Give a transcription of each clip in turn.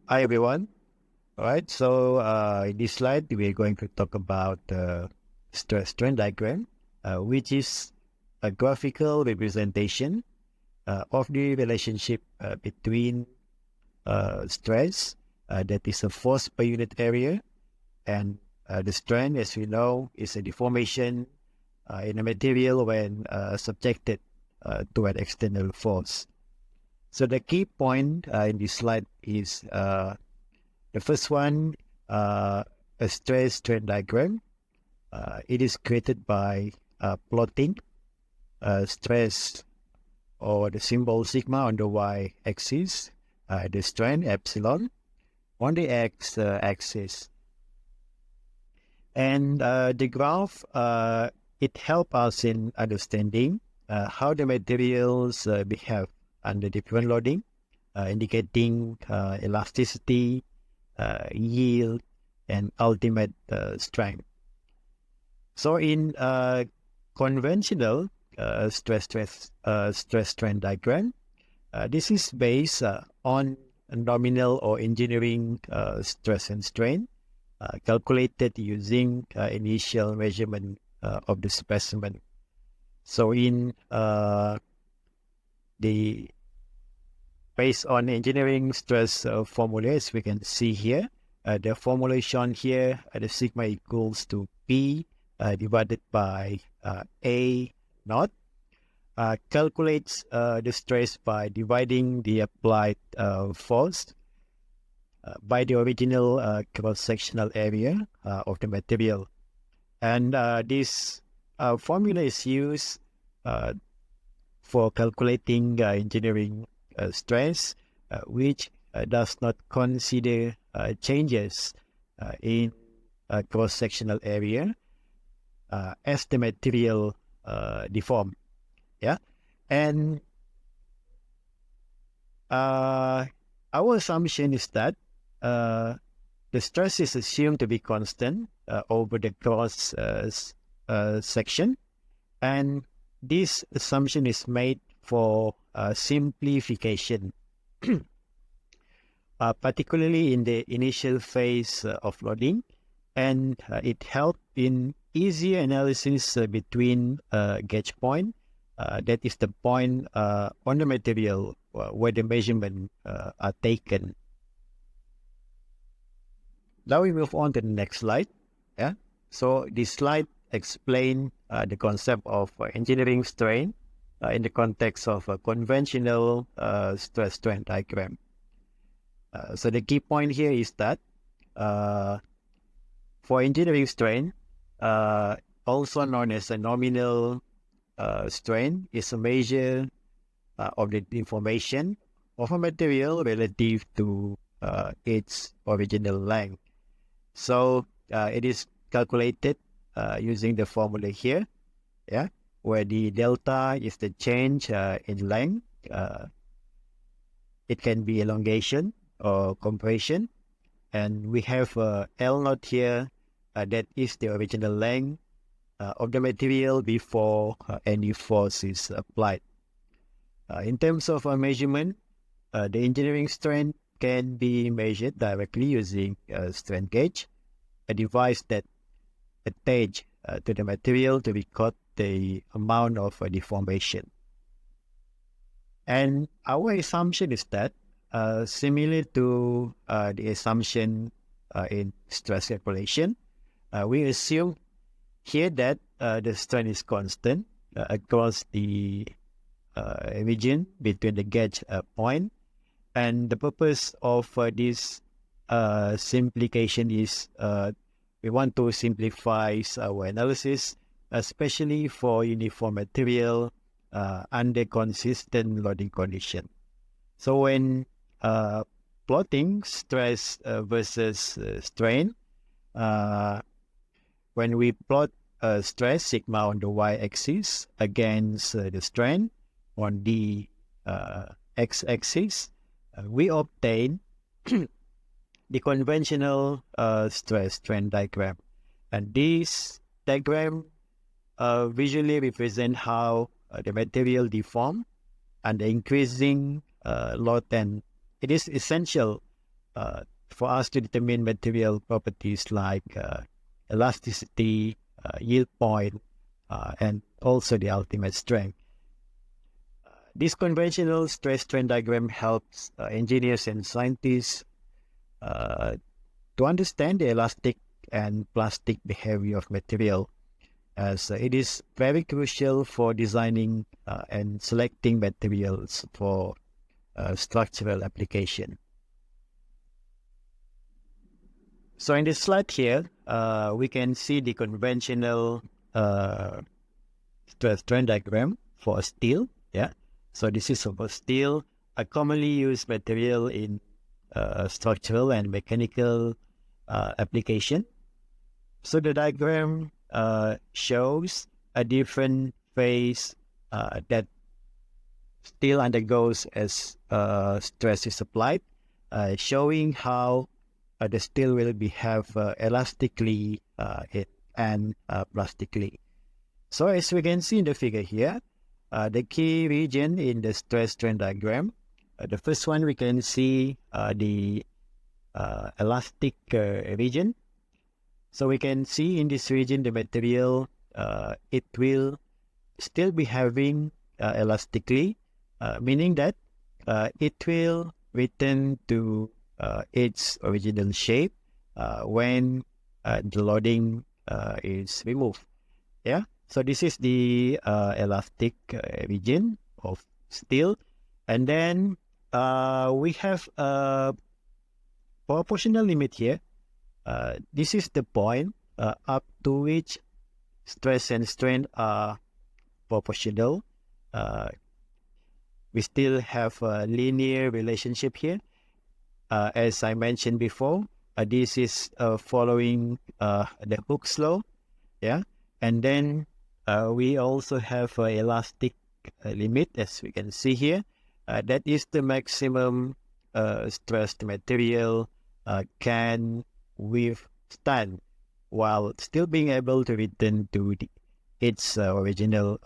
Hi everyone. All right. So in this slide, we're going to talk about the stress strain diagram, which is a graphical representation of the relationship between stress, that is a force per unit area, and the strain, as we know, is a deformation in a material when subjected to an external force. So the key point in this slide is the first one, a stress strain diagram. It is created by plotting stress or the symbol sigma on the y-axis, the strain epsilon on the x-axis. And the graph, it helps us in understanding how the materials behave under different loading, indicating elasticity, yield, and ultimate strength. So in conventional stress strain diagram, this is based on nominal or engineering stress and strain calculated using initial measurement of the specimen. So in the based on engineering stress formulas, we can see here, the formulation here, the sigma equals to P divided by A naught, calculates the stress by dividing the applied force by the original cross-sectional area of the material. And this formula is used for calculating engineering stress, which does not consider changes in cross-sectional area as the material deform. Yeah, and our assumption is that the stress is assumed to be constant over the cross section, and this assumption is made for simplification, particularly in the initial phase of loading, and it helped in easy analysis between gauge point, that is the point on the material where the measurement are taken. Now we move on to the next slide. Yeah. So this slide explains the concept of engineering strain in the context of a conventional stress strain diagram. So the key point here is that for engineering strain, also known as a nominal strain, is a measure of the deformation of a material relative to its original length. So it is calculated using the formula here, yeah, where the delta is the change in length. It can be elongation or compression, and we have L naught here, that is the original length of the material before any force is applied. In terms of measurement, the engineering strain can be measured directly using a strain gauge, a device that attaches to the material to record the amount of deformation. And our assumption is that, similar to the assumption in stress calculation, we assume here that the strain is constant across the region between the gauge point. And the purpose of this simplification is we want to simplify our analysis, especially for uniform material under consistent loading condition. So when plotting stress versus strain, when we plot stress sigma on the y-axis against the strain on the x-axis, we obtain the conventional stress strain diagram. And this diagram visually represent how the material deform and the increasing load, and it is essential for us to determine material properties like elasticity, yield point, and also the ultimate strength. This conventional stress-strain diagram helps engineers and scientists to understand the elastic and plastic behavior of material, as it is very crucial for designing and selecting materials for structural application. So in this slide here, we can see the conventional stress-strain diagram for steel. Yeah, so this is for steel, a commonly used material in structural and mechanical application. So the diagram shows a different phase that steel undergoes as stress is applied, showing how the steel will behave elastically and plastically. So as we can see in the figure here, the key region in the stress-strain diagram, the first one we can see the elastic region. So we can see in this region the material, it will still be having elastically, meaning that it will return to its original shape when the loading is removed. Yeah, so this is the elastic region of steel, and then we have a proportional limit here. This is the point up to which stress and strain are proportional. We still have a linear relationship here. As I mentioned before, this is following the Hooke's law. Yeah, and then we also have an elastic limit, as we can see here. That is the maximum stressed material can withstand while still being able to return to its original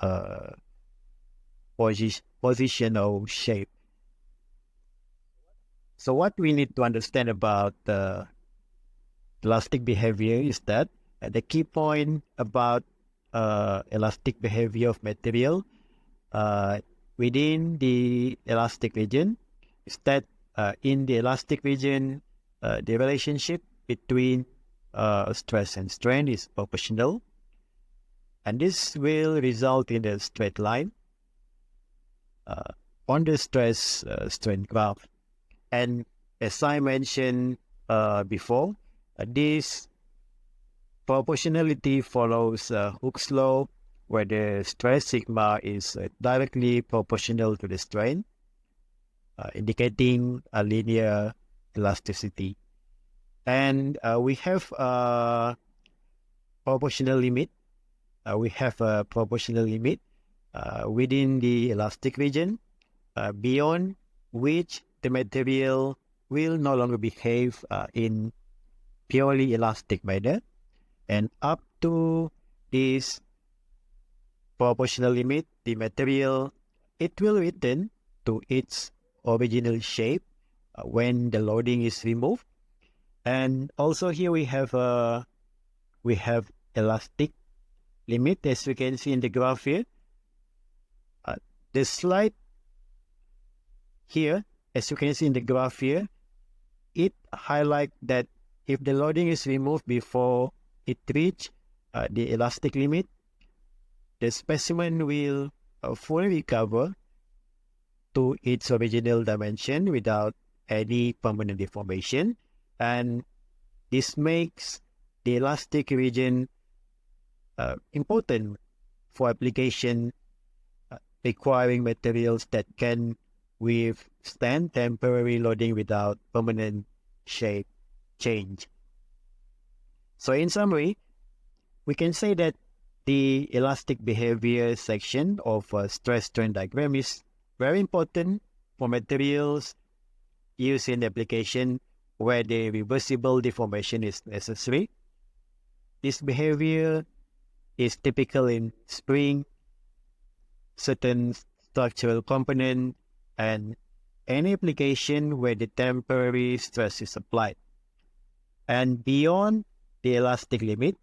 position or shape. So what we need to understand about elastic behavior is that the key point about elastic behavior of material within the elastic region is that in the elastic region, the relationship between stress and strain is proportional, and this will result in a straight line on the stress strain graph. And as I mentioned before, this proportionality follows Hooke's law, where the stress sigma is directly proportional to the strain, indicating a linear elasticity. And we have a proportional limit. We have a proportional limit within the elastic region, beyond which the material will no longer behave in purely elastic manner, and up to this proportional limit, the material, it will return to its original shape when the loading is removed. And also here we have elastic limit, as we can see in the graph here. The slide here, as you can see in the graph here, it highlights that if the loading is removed before it reaches the elastic limit, the specimen will fully recover to its original dimension without any permanent deformation. And this makes the elastic region important for application requiring materials that can withstand temporary loading without permanent shape change. So in summary, we can say that the elastic behavior section of a stress-strain diagram is very important for materials used in application where the reversible deformation is necessary. This behavior is typical in spring, certain structural component, and any application where the temporary stress is applied. And beyond the elastic limit,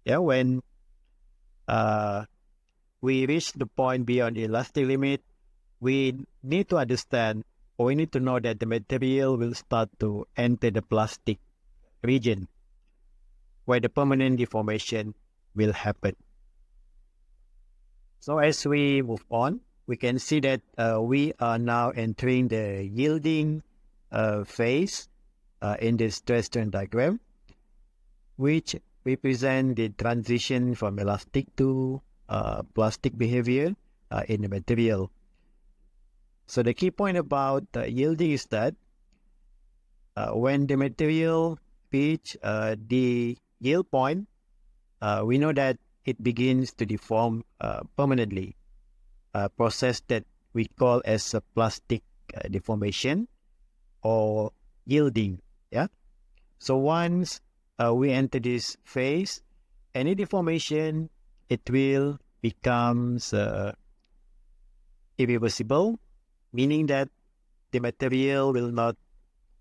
when we reach the point beyond the elastic limit, we need to understand, or we need to know that the material will start to enter the plastic region where the permanent deformation will happen. So as we move on, we can see that we are now entering the yielding phase in the stress-strain diagram, which represent the transition from elastic to plastic behavior in the material. So the key point about yielding is that when the material reach the yield point, we know that it begins to deform permanently, a process that we call as a plastic deformation or yielding. So once we enter this phase, any deformation, it will becomes irreversible, meaning that the material will not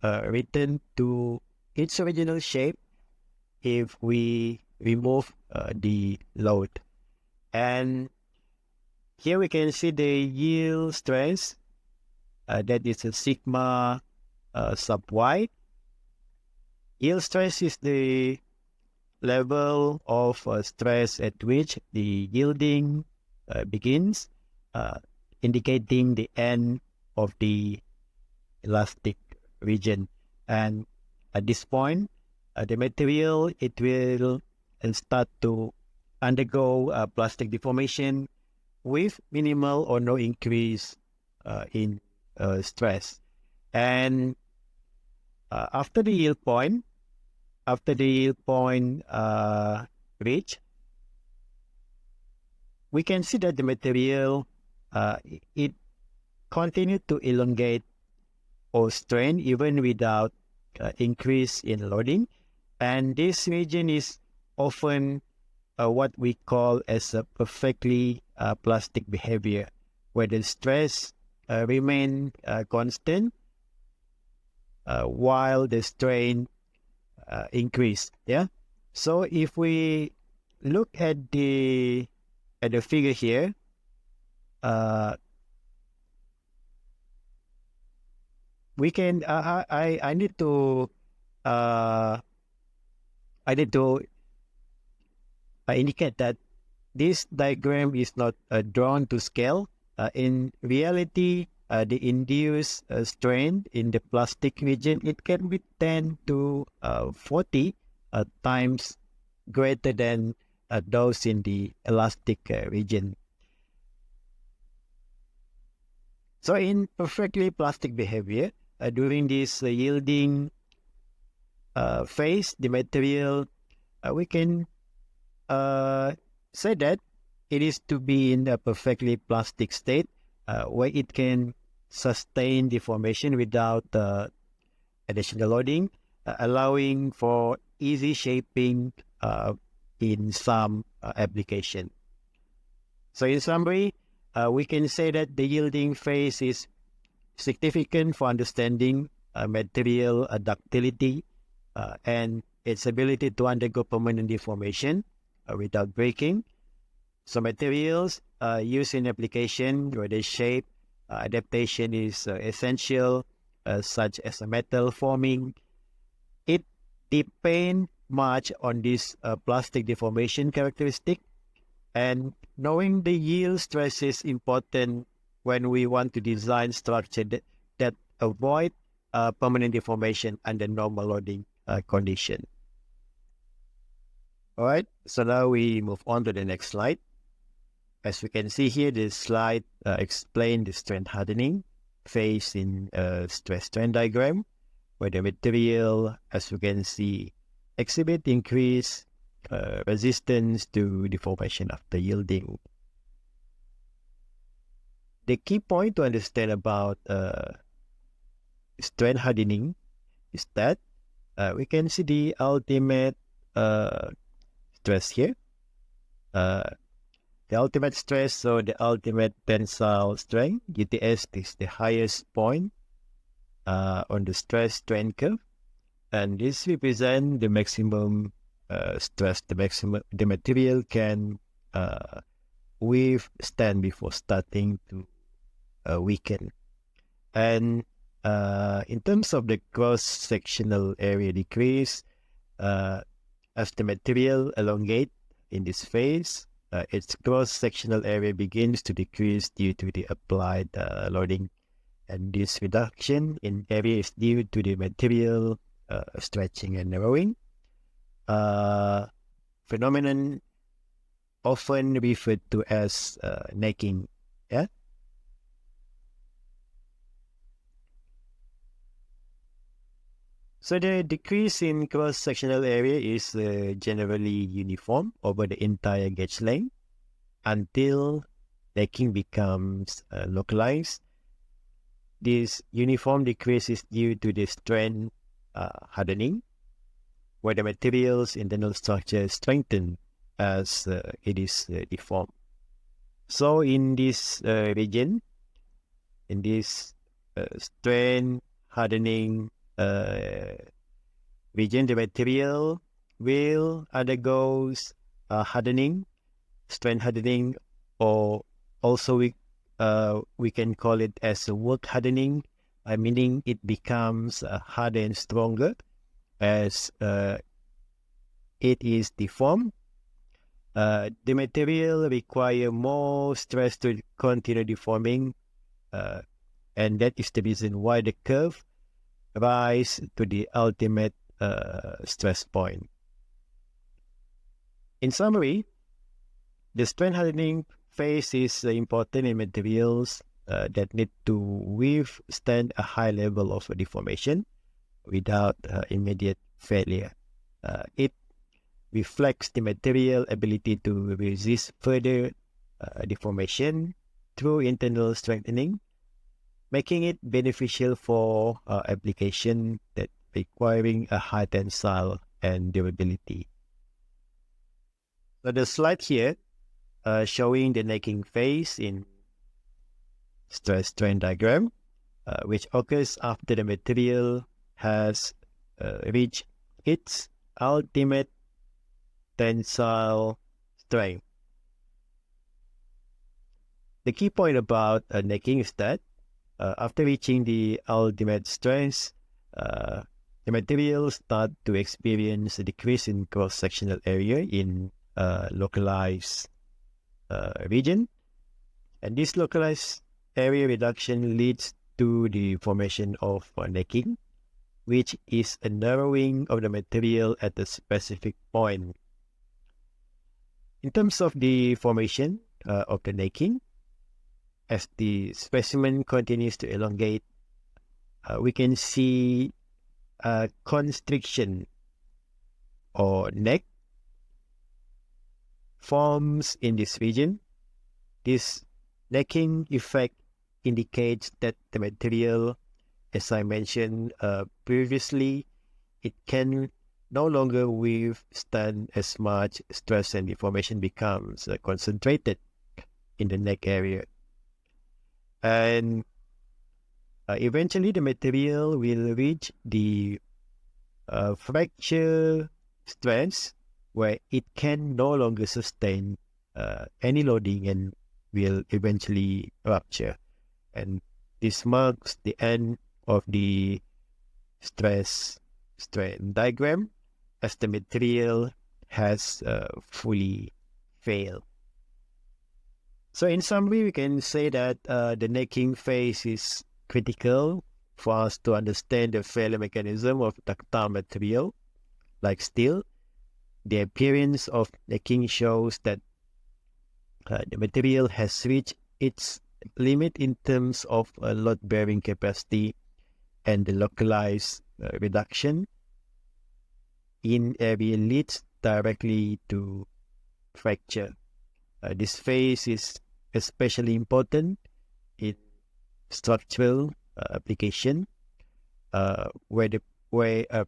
return to its original shape if we remove the load. And here we can see the yield stress, that is a sigma sub y. Yield stress is the level of stress at which the yielding begins, indicating the end of the elastic region. And at this point, the material, it will start to undergo plastic deformation with minimal or no increase in stress. And after the yield point reach, we can see that the material, it continued to elongate or strain even without increase in loading. And this region is often what we call as a perfectly plastic behavior, where the stress remain constant while the strain increase. So if we look at the figure here, we can I need to indicate that this diagram is not drawn to scale. In reality, the induced strain in the plastic region, it can be 10 to 40 times greater than those in the elastic region. So in perfectly plastic behavior, during this yielding phase, the material, we can say that it is to be in a perfectly plastic state, where it can sustain deformation without additional loading, allowing for easy shaping in some application. So in summary, we can say that the yielding phase is significant for understanding material ductility and its ability to undergo permanent deformation without breaking. So materials used in application where the shape adaptation is essential, such as a metal forming. It depends much on this plastic deformation characteristic, and knowing the yield stress is important when we want to design structure that avoid permanent deformation under normal loading condition. All right, so now we move on to the next slide. As we can see here, this slide explains the strength hardening phase in stress-strain diagram, where the material, as you can see, exhibit increased resistance to deformation after yielding. The key point to understand about strain hardening is that we can see the ultimate stress here. The ultimate stress, so the ultimate tensile strength, UTS, is the highest point on the stress strain curve, and this represents the maximum stress the material can withstand before starting to weaken. And in terms of the cross-sectional area decrease, as the material elongate in this phase, its cross-sectional area begins to decrease due to the applied loading. And this reduction in area is due to the material stretching and narrowing, phenomenon often referred to as necking. Yeah. So the decrease in cross-sectional area is generally uniform over the entire gauge length until necking becomes localized. This uniform decrease is due to the strain hardening, where the material's internal structure strengthens as it is deformed. So in this region, in this strain hardening region, the material will undergo hardening, strain hardening, or also we can call it as a work hardening, meaning it becomes harder and stronger as it is deformed. The material require more stress to continue deforming, and that is the reason why the curve rise to the ultimate stress point. In summary, the strain hardening phase is important in materials that need to withstand a high level of deformation without immediate failure. It reflects the material ability to resist further deformation through internal strengthening, making it beneficial for application that requiring a high tensile and durability. So the slide here showing the necking phase in stress strain diagram, which occurs after the material has reached its ultimate tensile strength. The key point about necking is that after reaching the ultimate strength, the material start to experience a decrease in cross-sectional area in localized region, and this localized area reduction leads to the formation of necking, which is a narrowing of the material at a specific point. In terms of the formation of the necking, as the specimen continues to elongate, we can see a constriction or neck forms in this region. This necking effect indicates that the material, as I mentioned previously, it can no longer withstand as much stress and deformation becomes concentrated in the neck area. And eventually the material will reach the fracture stress where it can no longer sustain any loading and will eventually rupture. And this marks the end of the stress strain diagram as the material has fully failed. So in summary, we can say that the necking phase is critical for us to understand the failure mechanism of ductile material like steel. The appearance of necking shows that the material has reached its limit in terms of load-bearing capacity, and the localized reduction in area leads directly to fracture. This phase is especially important in structural application, where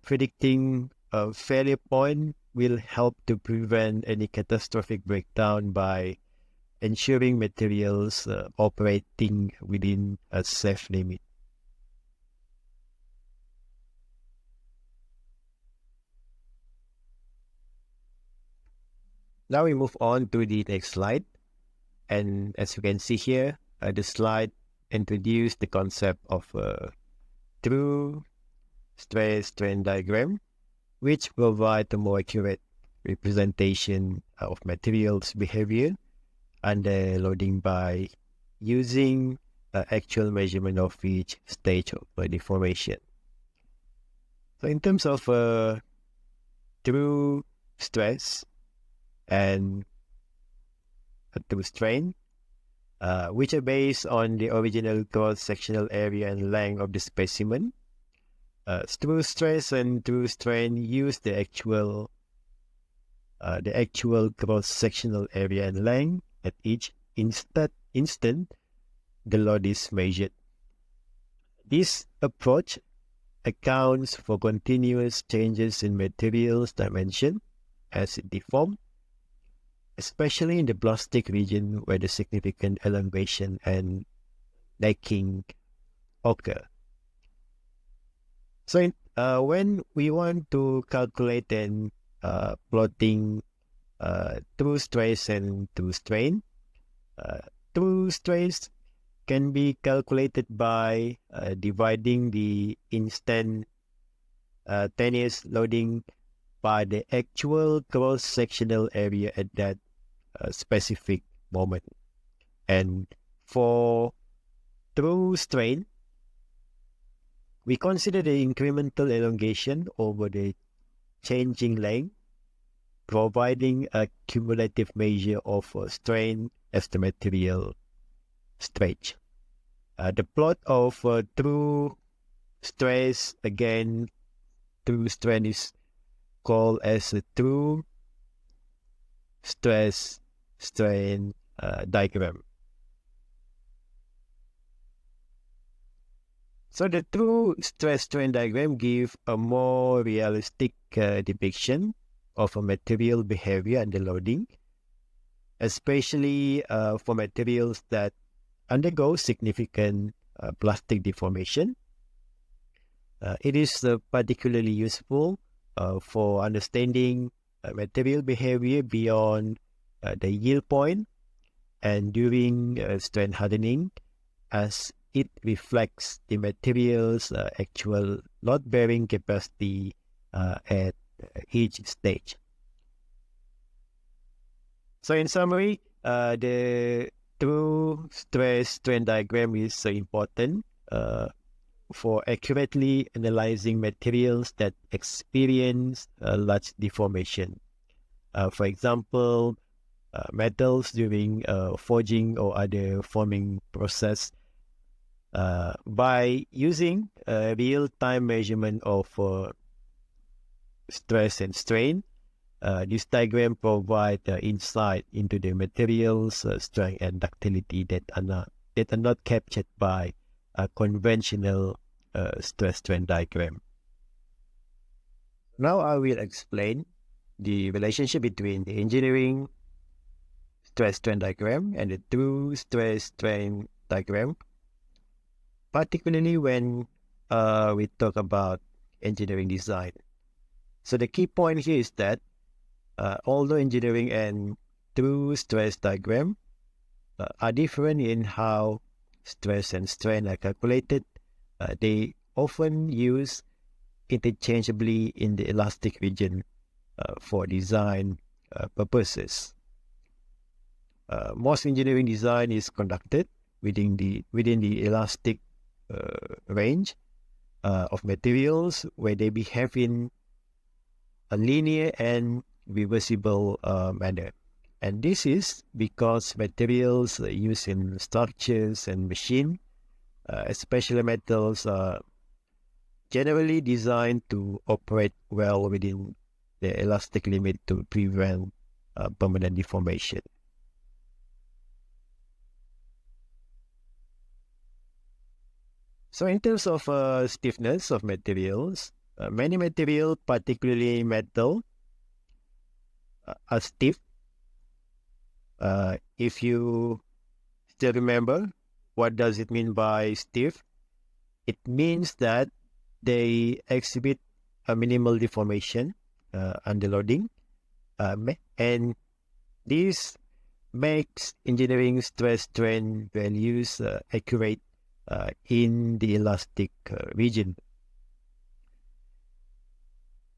predicting a failure point will help to prevent any catastrophic breakdown by ensuring materials operating within a safe limit. Now we move on to the next slide. And as you can see here, the slide introduced the concept of a true stress-strain diagram, which provides a more accurate representation of materials behavior under loading by using actual measurement of each stage of deformation. So in terms of true stress and true strain, which are based on the original cross-sectional area and length of the specimen, true stress and true strain use the actual cross-sectional area and length at each instant the load is measured. This approach accounts for continuous changes in materials dimension as it deforms, especially in the plastic region where the significant elongation and necking occur. So when we want to calculate and plotting true stress and true strain, true stress can be calculated by dividing the instantaneous loading by the actual cross-sectional area at that specific moment. And for true strain, we consider the incremental elongation over the changing length, providing a cumulative measure of strain as the material stretch. The plot of true stress, again, true strain is called as a true stress-strain diagram. So the true stress-strain diagram gives a more realistic depiction of a material behavior under loading, especially for materials that undergo significant plastic deformation. It is particularly useful for understanding material behavior beyond the yield point and during strain hardening, as it reflects the material's actual load-bearing capacity at each stage. So in summary, the true stress-strain diagram is important for accurately analyzing materials that experience large deformation. For example, metals during forging or other forming process. By using real-time measurement of stress and strain, this diagram provides insight into the material's strength and ductility that are not captured by a conventional stress-strain diagram. Now I will explain the relationship between the engineering stress-strain diagram and the true stress-strain diagram, particularly when we talk about engineering design. So the key point here is that although engineering and true stress diagram are different in how stress and strain are calculated, they often use interchangeably in the elastic region for design purposes. Most engineering design is conducted within the elastic range of materials where they behave in a linear and reversible manner. And this is because materials used in structures and machine, especially metals, are generally designed to operate well within the elastic limit to prevent permanent deformation. So in terms of stiffness of materials, many materials, particularly metal, are stiff. If you still remember, what does it mean by stiff? It means that they exhibit a minimal deformation under loading, and This makes engineering stress strain values accurate in the elastic region.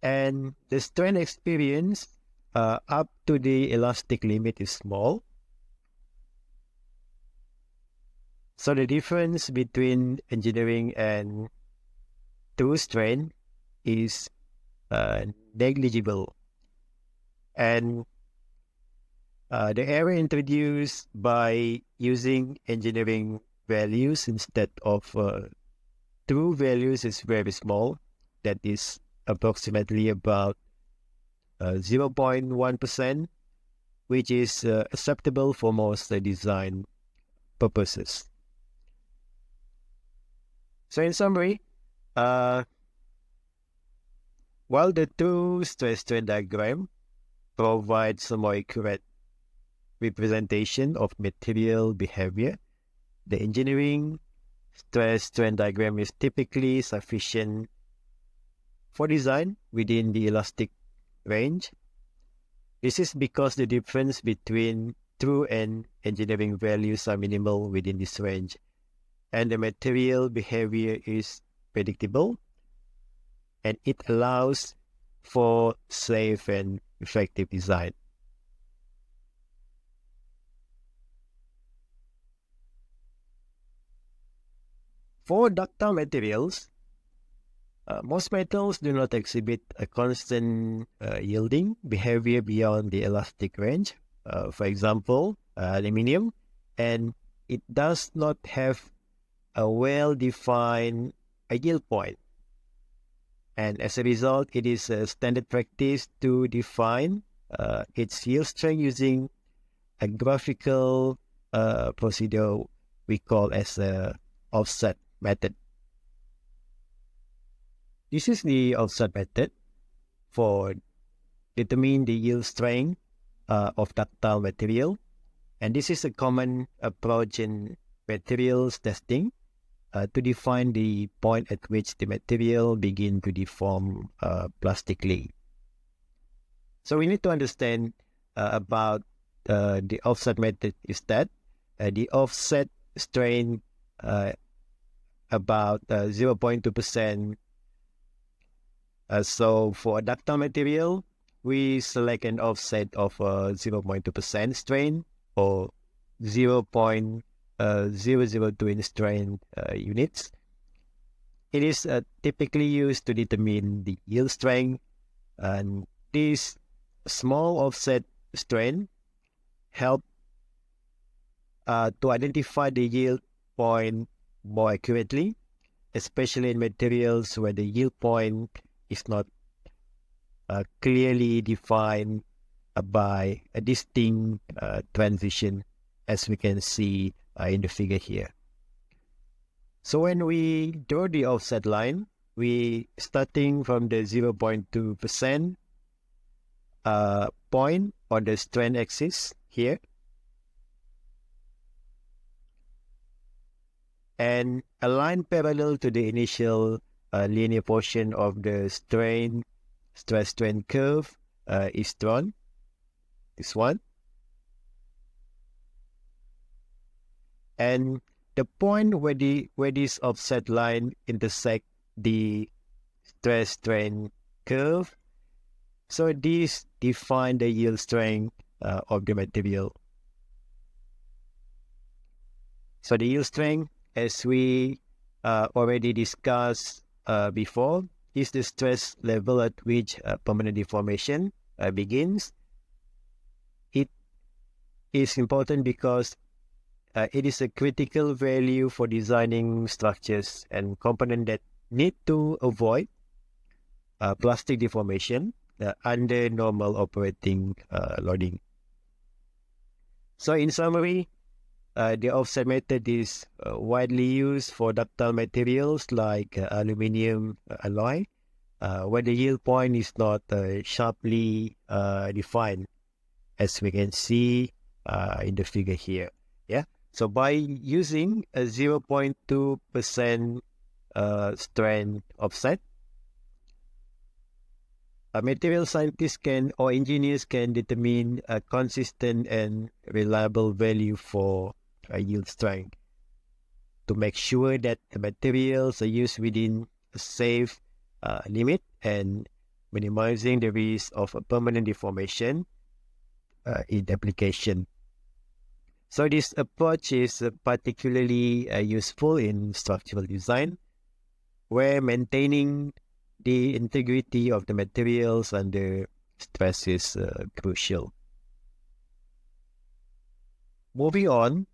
And the strain experience up to the elastic limit is small. So the difference between engineering and true strain is negligible. And the error introduced by using engineering values instead of true values is very small. That is approximately about 0.1%, which is acceptable for most design purposes. So in summary, while the true stress strain diagram provides a more accurate representation of material behavior, the engineering stress strain diagram is typically sufficient for design within the elastic range. This is because the difference between true and engineering values are minimal within this range, and the material behavior is predictable, and it allows for safe and effective design. For ductile materials, most metals do not exhibit a constant yielding behavior beyond the elastic range. For example, aluminium, and it does not have a well-defined ideal point. And as a result, it is a standard practice to define its yield strength using a graphical procedure we call as a offset method. This is the offset method for determining the yield strength of ductile material, and this is a common approach in materials testing to define the point at which the material begin to deform plastically. So we need to understand about the offset method is that the offset strain about 0.2%. So for a ductile material, we select an offset of 0.2% strain or 0.002 in strain units. It is typically used to determine the yield strength, and this small offset strain help to identify the yield point more accurately, especially in materials where the yield point is not clearly defined by a distinct transition, as we can see in the figure here. So when we draw the offset line, we starting from the 0.2% point on the strain axis here, and a line parallel to the initial linear portion of the stress strain curve is drawn. This one, and the point where this offset line intersect the stress strain curve, so this define the yield strength of the material. So the yield strength, as we already discussed before, is the stress level at which permanent deformation begins. It is important because it is a critical value for designing structures and components that need to avoid plastic deformation under normal operating loading. So in summary, the offset method is widely used for ductile materials like aluminium alloy, where the yield point is not sharply defined, as we can see in the figure here. Yeah. So by using a 0.2% strain offset, Material scientists can or engineers can determine a consistent and reliable value for yield strength to make sure that the materials are used within a safe limit and minimizing the risk of a permanent deformation in application. So this approach is particularly useful in structural design, where maintaining the integrity of the materials under stress is crucial. Moving on,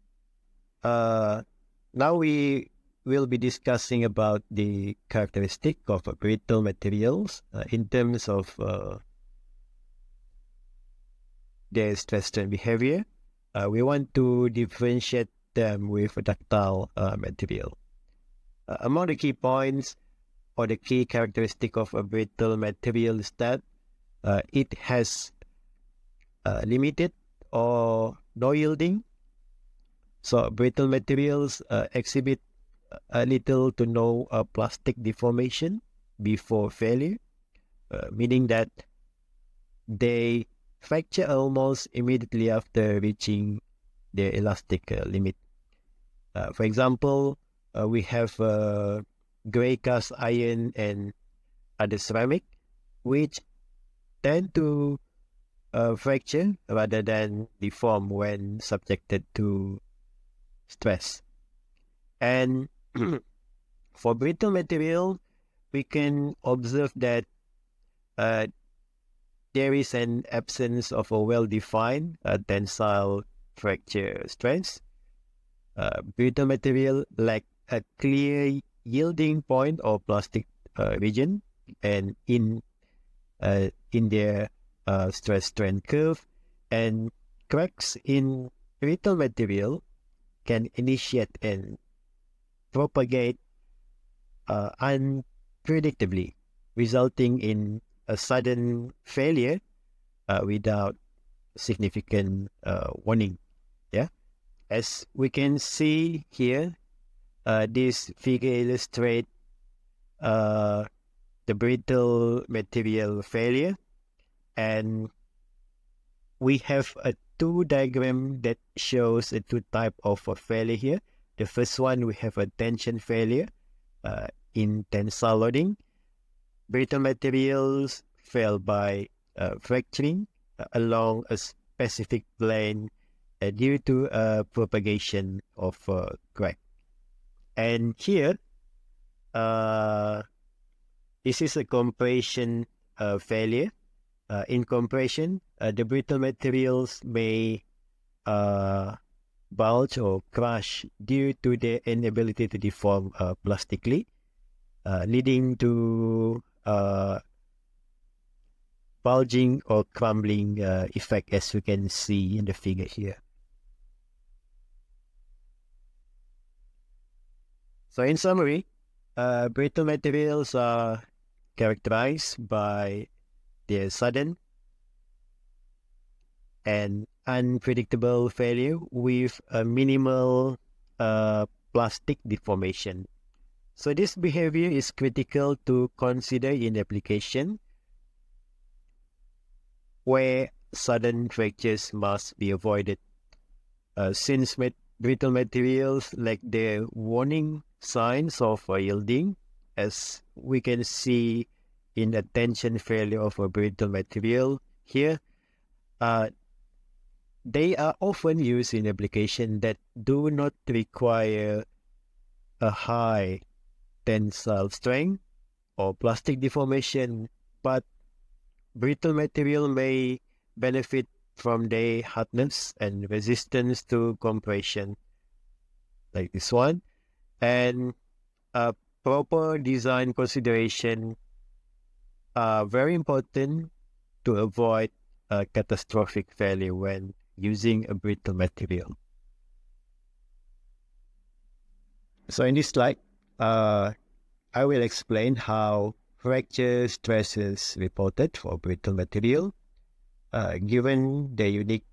now we will be discussing about the characteristic of brittle materials in terms of their stress strain behavior. We want to differentiate them with a ductile material. Among the key points or the key characteristic of a brittle material is that it has limited or no yielding. So brittle materials exhibit a little to no plastic deformation before failure, meaning that they fracture almost immediately after reaching their elastic limit. For example, we have gray cast iron and other ceramic, which tend to fracture rather than deform when subjected to stress. And for brittle material, we can observe that there is an absence of a well-defined tensile fracture strength. Brittle material lack a clear yielding point or plastic region, and in their stress strain curve, and cracks in brittle material can initiate and propagate unpredictably, resulting in a sudden failure without significant warning. Yeah, as we can see here, this figure illustrates the brittle material failure, and we have a two diagram that shows a two type of failure here. The first one, we have a tension failure in tensile loading. Brittle materials fail by fracturing along a specific plane due to propagation of crack. And here, this is a compression failure. In compression, the brittle materials may bulge or crush due to their inability to deform plastically, leading to bulging or crumbling effect, as we can see in the figure here. So in summary, brittle materials are characterized by their sudden and unpredictable failure with a minimal plastic deformation. So this behavior is critical to consider in application where sudden fractures must be avoided. Since brittle materials lack their warning signs of yielding, as we can see in the tension failure of a brittle material here, they are often used in applications that do not require a high tensile strength or plastic deformation, but brittle material may benefit from their hardness and resistance to compression, like this one, and proper design consideration are very important to avoid a catastrophic failure when using a brittle material. So in this slide, I will explain how fracture stress is reported for brittle material, given the unique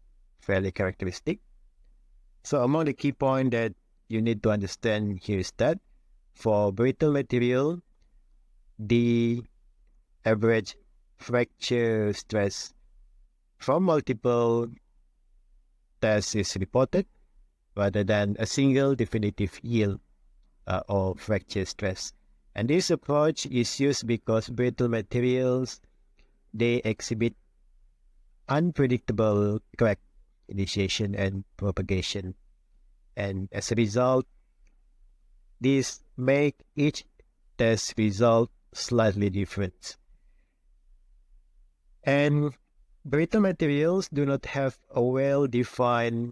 failure characteristic. So among the key points that you need to understand here is that for brittle material, the average fracture stress from multiple tests is reported rather than a single definitive yield of fracture stress. And this approach is used because brittle materials, they exhibit unpredictable crack initiation and propagation. And as a result, these make each test result slightly different. And brittle materials do not have a well-defined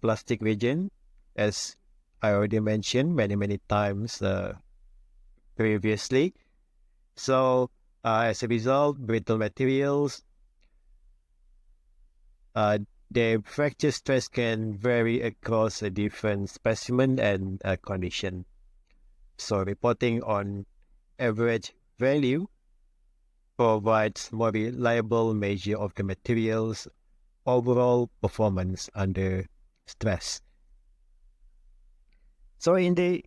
plastic region, as I already mentioned many times previously. So as a result, brittle materials, their fracture stress can vary across a different specimen and condition. So reporting on average value provides more reliable measure of the material's overall performance under stress. So in the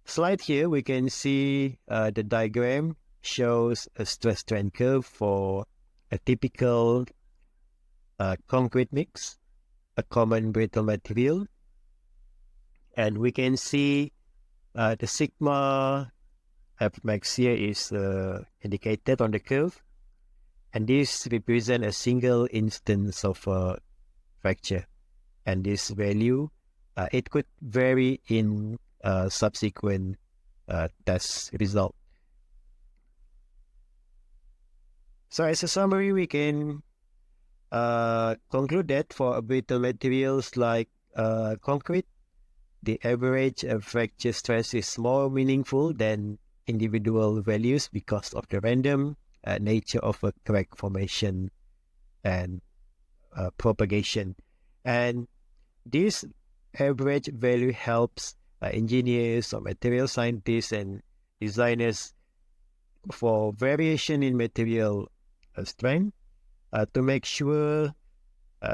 slide here, we can see the diagram shows a stress strain curve for a typical concrete mix, a common brittle material. And we can see the sigma F max here is indicated on the curve. And this represents a single instance of fracture. And this value, it could vary in subsequent test result. So as a summary, we can conclude that for brittle materials like concrete, the average fracture stress is more meaningful than individual values because of the random nature of a crack formation and propagation. And this average value helps engineers or material scientists and designers for variation in material strength to make sure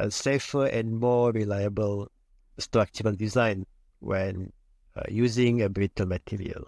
safer and more reliable structural design when using a brittle material.